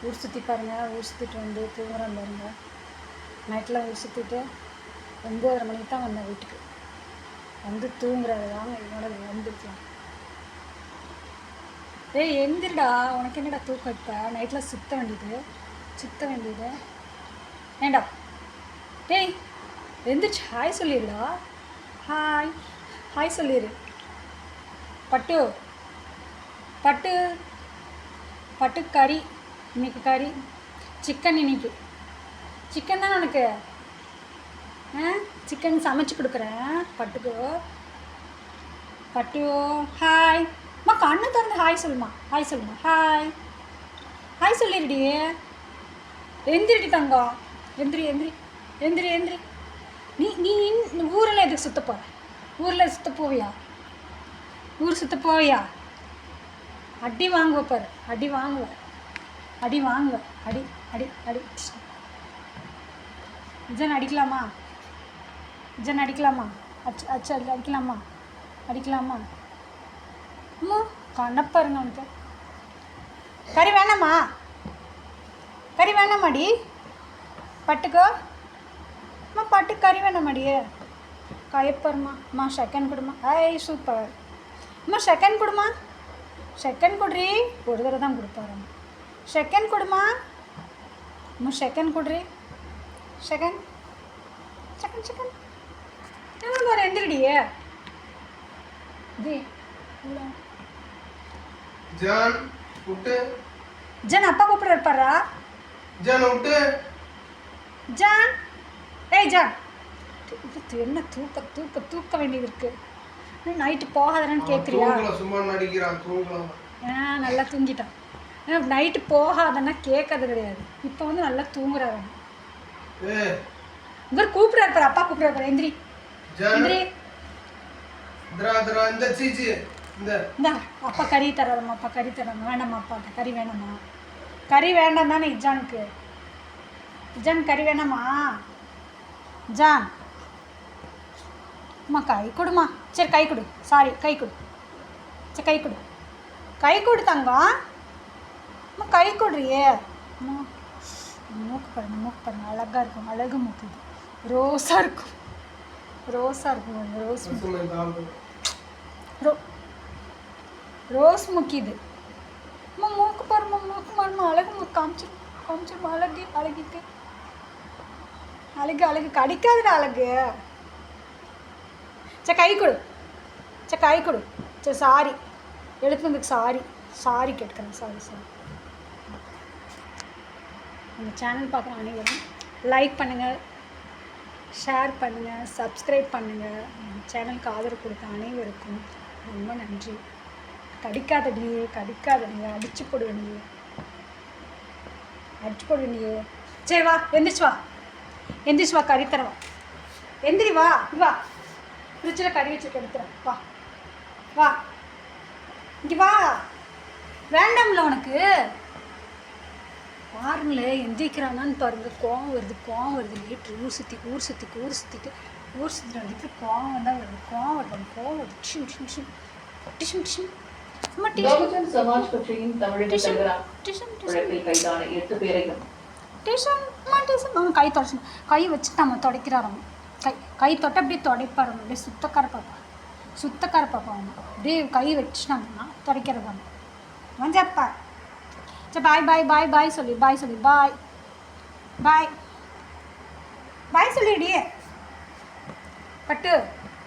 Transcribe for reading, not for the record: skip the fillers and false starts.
ஊர் சுற்றி பாருங்கள். ஊர் சுற்றிட்டு வந்து தூங்குறேன் பாருங்கள். நைட்டில் ஊர் சுற்றிட்டு 9:30 மணிக்கு தான் வந்தேன் வீட்டுக்கு. வந்து தூங்குறது தாங்க என்னோட வந்துருக்கலாம். ஏய் எந்திரிடா, உனக்கு என்னடா தூக்கம்? இப்போ நைட்டில் சுற்ற வேண்டியது ஏண்டா? டேய் எந்திரிச்சு ஹாய் சொல்லிடுடா. ஹாய் சொல்லிடு. பட்டு பட்டு பட்டு கறி இன்னைக்கு கறி சிக்கன். இன்னைக்கு சிக்கன் தான் உனக்கு. சிக்கன் சமைச்சு கொடுக்குறேன் பட்டு. ஹாய் அம்மா, கண்ணு திறந்து ஹாய் சொல்லுமா. ஹாய் சொல்லிடுடி. எந்திரிடி தங்கம். எந்திரி. நீ ஊரெல்லாம் எதுக்கு சுற்ற போகிற? ஊரில் சுற்ற போவியா? ஊர் சுற்ற போவியா? அடி வாங்குவ பாரு. அடி வாங்குவ. அடி ஜன் அடிக்கலாமா? அடிக்கலாமா? அம்மா கண்ணப்பாருங்க அவனுக்கு. கறி வேணாமாடி பட்டுக்கோ? அம்மா பட்டு கறி வேணாமாடி? கயப்பாருமா. அம்மா செகண்ட் கொடுமா. ஐய் சூப்பர். அம்மா செகண்ட் கொடுமா. செகண்ட் கொடுறி. ஒரு தடவை தான் கொடுப்பாரு. செகண்ட் கொடுமா. அம்மா செகண்ட் கொடுறி. செகண்ட் எவ்வளோ பாரு. எந்திரிடியே ஜன் அப்பா கூப்பிட இருப்பாரா? ஜான் ஏய் ஜான், என்ன தூக்க வேண்டியது இருக்கு. நைட்டு போகாதானு கேட்குறியா? நல்லா தூங்கிட்டான். நைட்டு போகாதன்னா கேட்கறது கிடையாது. இப்போ வந்து நல்லா தூங்குறாரு. இவர் கூப்பிடுறாரு பாரு. அப்பா கூப்பிடுறாரு பாரு. எந்திரி. அப்பா கறி தராதம்மா. வேண்டாம்மா. அப்பா கறி வேண்டாம் தானே இஜானுக்கு. கறி வேணாமா? ஜான் அம்மா கை கொடுமா. சரி கை கொடு. சாரி கை கொடு. சரி கை கொடு தங்கம். அம்மா கை கொடுறியே. அம்மா மூக்கு பாருங்க அழகாக இருக்கும். அழகு மூக்கு இது. ரோஸாக இருக்கும். ரோஸ் மூக்கு இது. அம்மா மூக்கு பாருமா. அழகு மூக்கு காமிச்சிருமா. அழகு கடிக்காதுடா அழகு. சரி கை கொடு. சரி சாரி எழுத்துனதுக்கு சாரி கேட்குறேன். சாரி. இந்த சேனல் பார்க்குற அனைவரும் லைக் பண்ணுங்கள், ஷேர் பண்ணுங்கள், சப்ஸ்கிரைப் பண்ணுங்கள். சேனலுக்கு ஆதரவு கொடுத்த அனைவருக்கும் ரொம்ப நன்றி. கடிக்காதடி. அடிச்சு போடுவேன். சரி வா எந்திரிச்சு வா. கறி தரவா. எந்திரி வா. ஃப்ரிட்ஜில் கறி வச்சு எடுத்துறேன். வா இங்கே வா. வேண்டாம்ல உனக்கு? பாருங்களே எந்திரிக்கிறானான்னு பாருங்க. கோவம் வருது. லேட்டு ஊர் சுற்றிட்டு வந்துட்டு கோவம் தான் வருது. கோவம் வருது. டிஷம் பகுஜன் சமாஜ் கட்சியின் தமிழக தலைவராக வழக்கில் கைதான 8 பேரையும் கை தொடச்சு கை வச்சு நம்ம துடைக்கிறாராம். கை தொட்ட அப்படியே துடைப்பாரு. அப்படியே சுத்தக்கார பாப்பா அவங்க அப்படியே கை வச்சுட்டாங்கன்னா துடைக்கிறதாங்க. வந்தப்பா சரி பாய் சொல்லி பாய் சொல்லிடி பட்டு.